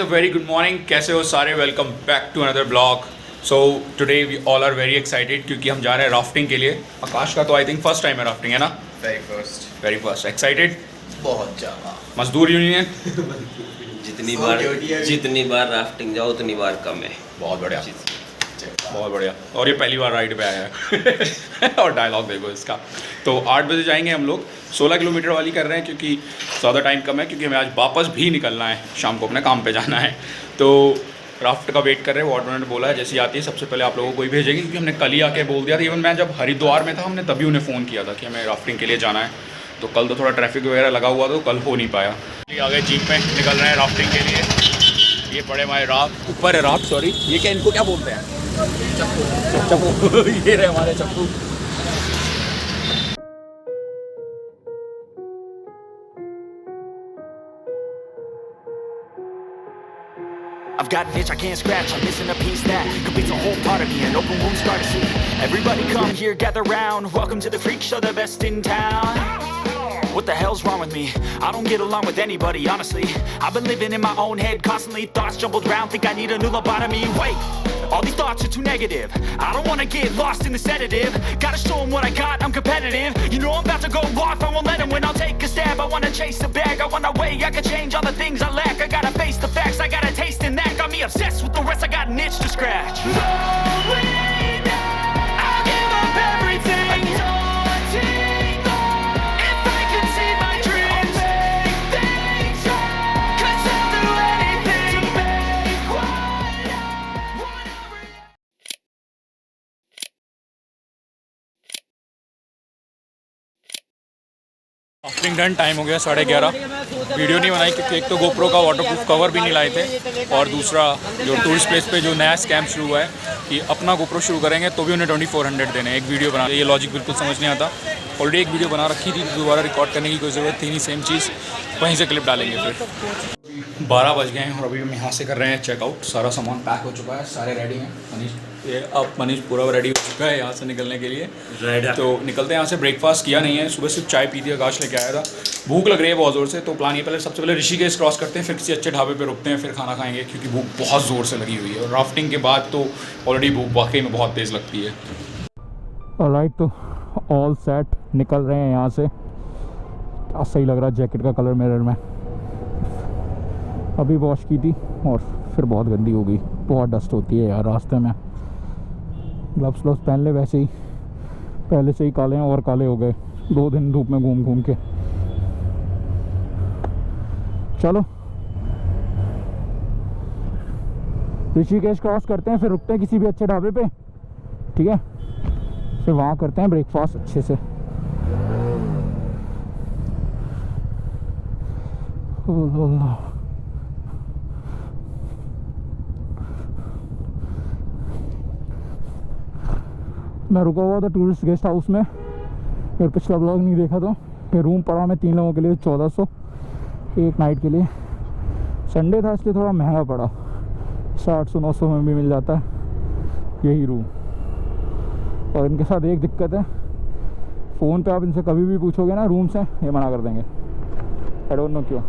A very good morning. कैसे हो सारे? Welcome back to another blog. So today we all are very excited क्योंकि हम जा रहे हैं राफ्टिंग के लिए। आकाश का तो आई थिंक फर्स्ट टाइम है राफ्टिंग, है ना? Very first. एक्साइटेड? बहुत ज़्यादा। मजदूर यूनियन जितनी बार राफ्टिंग जाओ उतनी बार कम है। बहुत बढ़िया, बहुत बढ़िया। और ये पहली बार राइड पे आया है और डायलॉग देखो इसका। तो 8 बजे जाएंगे हम लोग। 16 किलोमीटर वाली कर रहे हैं क्योंकि ज़्यादा टाइम कम है, क्योंकि हमें आज वापस भी निकलना है, शाम को अपने काम पे जाना है। तो राफ्ट का वेट कर रहे हैं। वार्डन ने बोला है जैसी आती है सबसे पहले आप लोगों को ही भेजेंगे, क्योंकि हमने कल ही आके बोल दिया था। इवन मैं जब हरिद्वार में था हमने तभी उन्हें फ़ोन किया था कि हमें राफ्टिंग के लिए जाना है। तो कल तो थोड़ा ट्रैफिक वगैरह लगा हुआ था तो कल हो नहीं पाया। आगे जीप में निकल रहे हैं राफ्टिंग के लिए। ये पड़े हमारे राफ्ट, ऊपर है राफ्ट, सॉरी ये क्या, इनको क्या बोलते हैं? चप्पू। ये रहे हमारे चप्पू। I've got an itch I can't scratch, I'm missing a piece that completes a whole part of me, an open wound scar to see. Everybody come here, gather round, welcome to the freak show, the best in town. What the hell's wrong with me? I don't get along with anybody, honestly. I've been living in my own head, constantly thoughts jumbled round, think I need a new lobotomy. Wait, all these thoughts are too negative, I don't wanna get lost in the sedative. Gotta show them what I got, I'm competitive. You know I'm about to go off, I won't let them win, I'll take a stab. I wanna chase the bag, I wanna weigh, I can change all the things I lack. I gotta face the facts, I got a taste in that. Got me obsessed with the rest, I got an itch to scratch. Rolling, I'll give up everything. Daunting, if I could see my dreams, I'll make things right. 'Cause I'll do anything to make what I want. Rafting done, time हो गया 11:30। Video नहीं बनाई क्योंकि एक तो GoPro का waterproof cover भी नहीं लाए थे, और दूसरा जो टूरिस्ट प्लेस पे जो नया स्कैम शुरू हुआ है कि अपना गोप्रो शुरू करेंगे तो भी उन्हें 2400 देने एक वीडियो बना। ये लॉजिक बिल्कुल समझ नहीं आता। ऑलरेडी एक वीडियो बना रखी थी, दोबारा रिकॉर्ड करने की कोई ज़रूरत थी नहीं, सेम चीज़ वहीं से क्लिप डालेंगे। फिर 12 बज गए हैं और अभी हम यहाँ से कर रहे हैं चेकआउट। सारा सामान पैक हो चुका है, सारे रेडी हैं। मनीष, ये अब मनीष पूरा रेडी हो चुका है यहाँ से निकलने के लिए। तो निकलते हैं यहाँ से। ब्रेकफास्ट किया नहीं है, सुबह सिर्फ चाय पी थी, आकाश लेके आया था। भूख लग रही है बहुत ज़ोर से, तो प्लान ये पहले सबसे पहले ऋषिकेश क्रॉस करते हैं, फिर किसी अच्छे ढाबे पे रुकते हैं, फिर खाना खाएंगे क्योंकि भूख बहुत ज़ोर से लगी हुई है। और राफ्टिंग के बाद तो ऑलरेडी भूख वाकई में बहुत तेज़ लगती है। ऑलराइट, तो ऑल सेट, निकल रहे हैं यहाँ से। क्या सही लग रहा है जैकेट का कलर मिरर में। अभी वॉश की थी और फिर बहुत गंदी हो गई, बहुत डस्ट होती है यार रास्ते में। ग्लव्स पहन ले, वैसे ही पहले से ही काले हैं और काले हो गए 2 दिन धूप में घूम घूम के। चलो ऋषिकेश क्रॉस करते हैं, फिर रुकते हैं किसी भी अच्छे ढाबे पे, ठीक है? फिर वहाँ करते हैं ब्रेकफास्ट अच्छे से। मैं रुका हुआ था टूरिस्ट गेस्ट हाउस में, फिर पिछला ब्लॉग नहीं देखा तो। फिर रूम पड़ा मैं 3 लोगों के लिए 1400 एक नाइट के लिए। संडे था इसलिए थोड़ा महंगा पड़ा, 800-900 में भी मिल जाता है यही रूम। और इनके साथ एक दिक्कत है, फ़ोन पे आप इनसे कभी भी पूछोगे ना रूम से, ये मना कर देंगे। आई डोंट नो क्यों।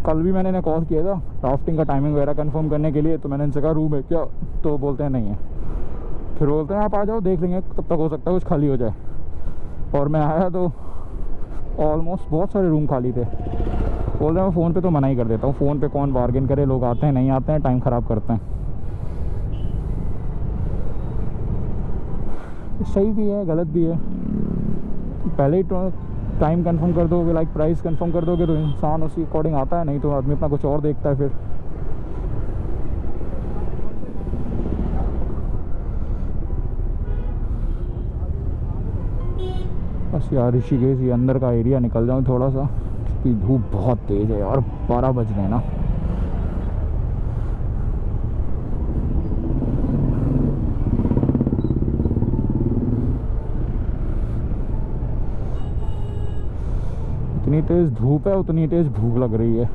कल भी मैंने इन्हें कॉल किया था राफ्टिंग का टाइमिंग वगैरह कंफर्म करने के लिए, तो मैंने इनसे कहा रूम है क्या, तो बोलते हैं नहीं है। फिर बोलते हैं आप आ जाओ देख लेंगे, तब तक हो सकता है कुछ खाली हो जाए। और मैं आया तो ऑलमोस्ट बहुत सारे रूम खाली थे। बोल रहे हैं मैं फ़ोन पे तो मना ही कर देता हूँ, फ़ोन पे कौन बार्गेन करे, लोग आते हैं नहीं आते हैं, टाइम ख़राब करते हैं। सही भी है गलत भी है। पहले ही टाइम कंफर्म कर दोगे, लाइक प्राइस कंफर्म कर दोगे तो इंसान उसी अकॉर्डिंग आता है, नहीं तो आदमी अपना कुछ और देखता है फिर। बस यार ऋषिकेश ये अंदर का एरिया निकल जाऊँ थोड़ा सा, क्योंकि धूप बहुत तेज़ है यार। 12 बज रहे हैं ना। जितनी तेज़ धूप है उतनी तेज़ भूख लग रही है।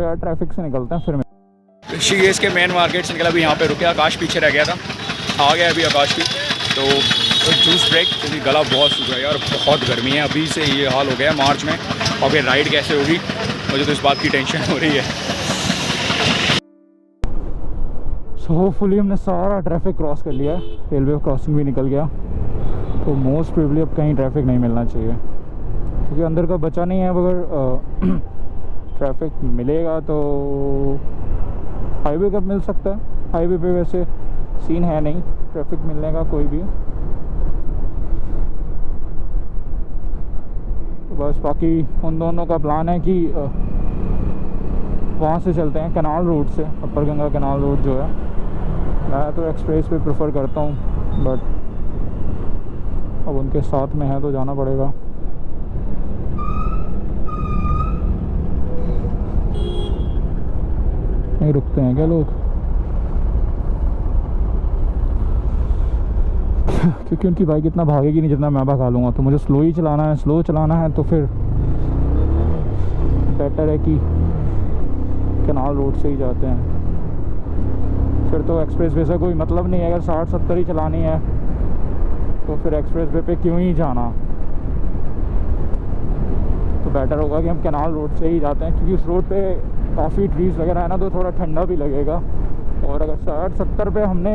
यार, ट्रैफिक से निकलते हैं फिर। ऋषिकेश के मेन मार्केट से निकला, अभी यहाँ पे रुके। आकाश पीछे रह गया था, आ गया अभी आकाश भी। तो जूस ब्रेक, क्योंकि गला बहुत सूख रहा है यार, बहुत गर्मी है। अभी से ये हाल हो गया है मार्च में, और फिर राइड कैसे होगी मुझे तो इस बात की टेंशन हो रही है। सो होपफुली हमने सारा ट्रैफिक क्रॉस कर लिया है, रेलवे क्रॉसिंग भी निकल गया। तो मोस्ट प्रोबेबली अब कहीं ट्रैफिक नहीं मिलना चाहिए, क्योंकि अंदर का बचा नहीं है। अगर ट्रैफिक मिलेगा तो हाईवे कब मिल सकता है। हाईवे पे वैसे सीन है नहीं ट्रैफिक मिलने का कोई भी। तो बस बाकी उन दोनों का प्लान है कि वहाँ से चलते हैं, कैनाल रोड से, अपर गंगा कैनाल रोड जो है। मैं तो एक्सप्रेस पे प्रेफर करता हूँ, बट अब उनके साथ में है तो जाना पड़ेगा। नहीं रुकते हैं क्या लोग? क्योंकि उनकी बाइक इतना भागेगी नहीं जितना मैं भगा लूँगा। तो मुझे स्लो ही चलाना है, स्लो चलाना है। तो फिर बेटर है कि कैनाल रोड से ही जाते हैं। फिर तो एक्सप्रेस वे से कोई मतलब नहीं है। अगर 60-70 ही चलानी है तो फिर एक्सप्रेस वे पे क्यों ही जाना। तो बेटर होगा कि हम कैनाल रोड से ही जाते हैं, क्योंकि उस रोड पे काफ़ी ट्रीज़ वगैरह है ना, तो थोड़ा ठंडा भी लगेगा। और अगर 60-70 पे हमने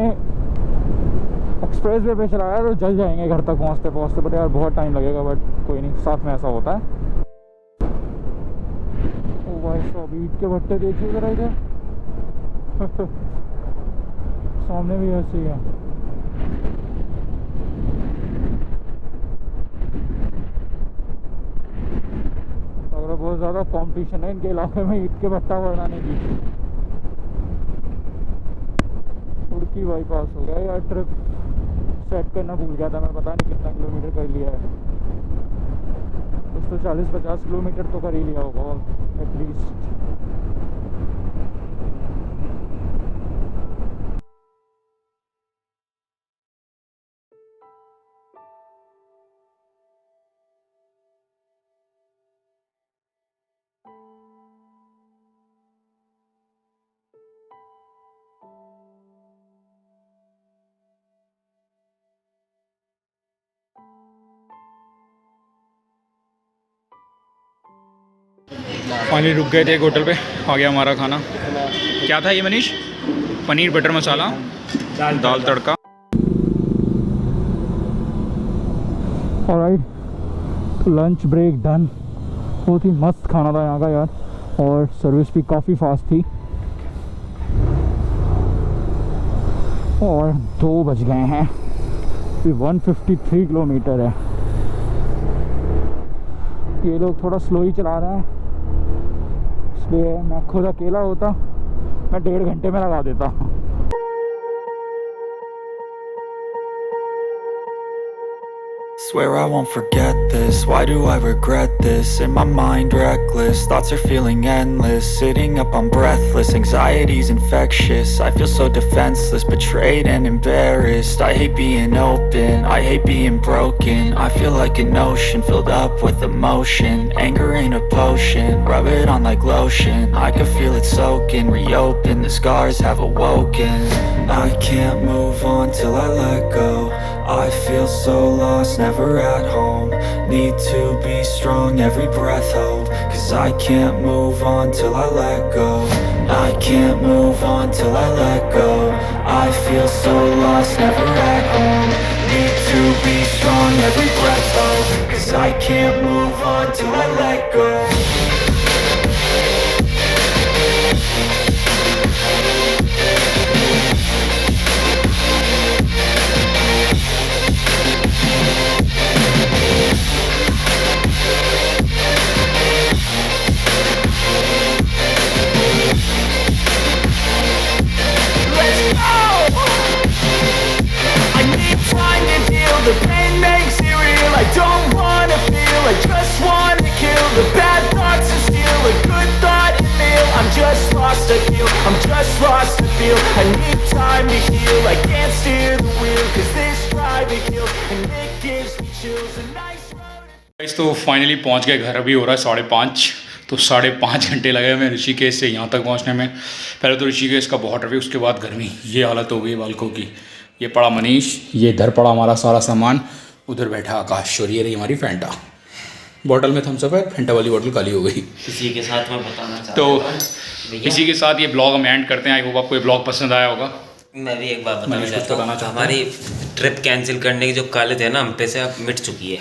एक्सप्रेस वे पे चलाया तो जल जाएंगे घर तक पहुँचते पहुँचते। बट यार बहुत टाइम लगेगा, बट कोई नहीं, साथ में ऐसा होता है। ओ भाई साहब, ईट के भट्टे देखिए ज़रा इधर। सामने भी ऐसे ही है। अगर बहुत ज़्यादा कंपटीशन है इनके इलाके में ईट के भट्टा बनाने की। उड़की बाईपास हो गया यार। ट्रिप सेट करना भूल गया था मैं, पता नहीं कितना किलोमीटर कर लिया है। कुछ तो 40-50 किलोमीटर तो कर ही लिया होगा एटलीस्ट। फाइनली रुक गए थे एक होटल पे, आ गया हमारा खाना। क्या था ये मनीष? पनीर बटर मसाला, दाल तड़का। Alright, lunch break done. बहुत ही मस्त खाना था यहाँ का यार, और सर्विस भी काफ़ी फास्ट थी। और 2 बज गए हैं, 153 किलोमीटर है। ये लोग थोड़ा स्लो ही चला रहे हैं, इसलिए मैं खुद अकेला होता मैं 1.5 घंटे में लगा देता। Swear I won't forget this, why do I regret this? In my mind reckless, thoughts are feeling endless. Sitting up I'm breathless, anxiety's infectious. I feel so defenseless, betrayed and embarrassed. I hate being open, I hate being broken. I feel like an ocean, filled up with emotion. Anger ain't a potion, rub it on like lotion. I can feel it soaking, reopen, the scars have awoken. I can't move on till I let go. I feel so lost, never at home. Need to be strong, every breath hold. Cause I can't move on till I let go. I can't move on till I let go. I feel so lost, never at home. Need to be strong, every breath hold. Cause I can't move on till I let go. The pain makes it real. I don't wanna feel, I just wanna kill. The bad thoughts are still a good thought and meal. I'm just lost to feel, I'm just lost to feel. I need time to heal, I can't steer the wheel. Cause this drive it kills and it gives me chills. A nice road. तो finally पहुंच गए घर। अभी हो रहा है 5:30, तो 5.5 घंटे लगे हमें ऋषिकेश से यहाँ तक पहुँचने में। पहले तो ऋषिकेश का बहुत ट्रैफिक, उसके बाद गर्मी, ये हालत हो गई बालकों की। ये पड़ा मनीष, ये इधर पड़ा हमारा सारा सामान, उधर बैठा आकाश, और ये रही हमारी फैंटा। बॉटल में थम्सअप है, फैंटा वाली बॉटल खाली हो गई। इसी के साथ मैं बताना चाहता तो इसी के साथ ये ब्लॉग हम एंड करते हैं। आई होप आपको ये ब्लॉग पसंद आया होगा। मैं भी एक बात बताना चाहता हूँ, हमारी ट्रिप कैंसिल करने की जो काले थे ना हम पे से अब मिट चुकी है।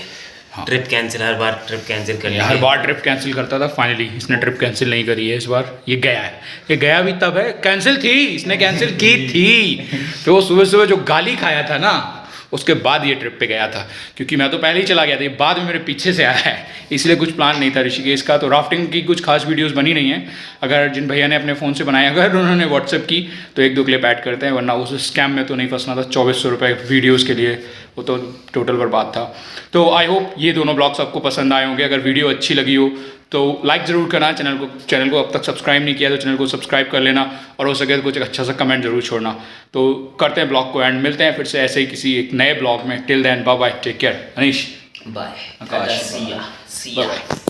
हाँ। ट्रिप कैंसिल, हर बार ट्रिप कैंसिल करनी, हर बार ट्रिप कैंसिल करता था, फाइनली इसने ट्रिप कैंसिल नहीं करी है इस बार। ये गया है, ये गया भी तब है, कैंसिल थी, इसने कैंसिल की थी। तो वो सुबह सुबह जो गाली खाया था ना, उसके बाद ये ट्रिप पे गया था, क्योंकि मैं तो पहले ही चला गया था, ये बाद में मेरे पीछे से आया है, इसलिए कुछ प्लान नहीं था ऋषिकेश का। तो राफ्टिंग की कुछ खास वीडियोस बनी नहीं है। अगर जिन भैया ने अपने फ़ोन से बनाया, अगर उन्होंने व्हाट्सएप की तो 1-2 क्लिप ऐड करते हैं, वरना उस स्कैम में तो नहीं फंसना था 2400 रुपये वीडियोज़ के लिए, वो तो टोटल बर्बाद था। तो आई होप ये दोनों ब्लॉग्स आपको पसंद आए होंगे। अगर वीडियो अच्छी लगी हो तो लाइक ज़रूर करना, चैनल को अब तक सब्सक्राइब नहीं किया तो चैनल को सब्सक्राइब कर लेना, और हो सके तो कुछ अच्छा सा कमेंट जरूर छोड़ना। तो करते हैं ब्लॉग को एंड, मिलते हैं फिर से ऐसे ही किसी एक नए ब्लॉग में। Till then bye bye, take care. Anish bye, Akash, see ya. Bye.